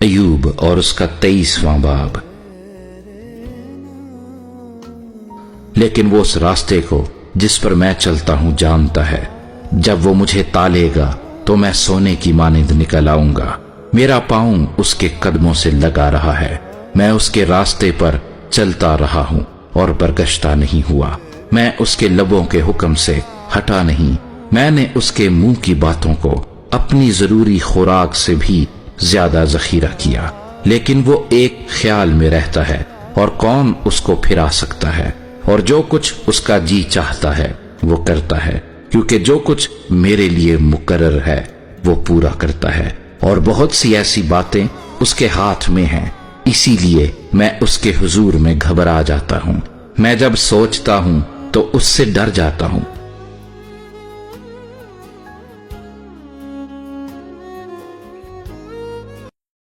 ایوب اور اس کا 23واں باب۔ لیکن وہ اس راستے کو جس پر میں چلتا ہوں جانتا ہے، جب وہ مجھے تالے گا تو میں سونے کی مانند نکل آؤں گا۔ میرا پاؤں اس کے قدموں سے لگا رہا ہے، میں اس کے راستے پر چلتا رہا ہوں اور برگشتہ نہیں ہوا۔ میں اس کے لبوں کے حکم سے ہٹا نہیں، میں نے اس کے منہ کی باتوں کو اپنی ضروری خوراک سے بھی زیادہ ذخیرہ کیا۔ لیکن وہ ایک خیال میں رہتا ہے، اور کون اس کو پھرا سکتا ہے؟ اور جو کچھ اس کا جی چاہتا ہے وہ کرتا ہے، کیونکہ جو کچھ میرے لیے مقرر ہے وہ پورا کرتا ہے۔ اور بہت سی ایسی باتیں اس کے ہاتھ میں ہیں، اسی لیے میں اس کے حضور میں گھبرا جاتا ہوں۔ میں جب سوچتا ہوں تو اس سے ڈر جاتا ہوں،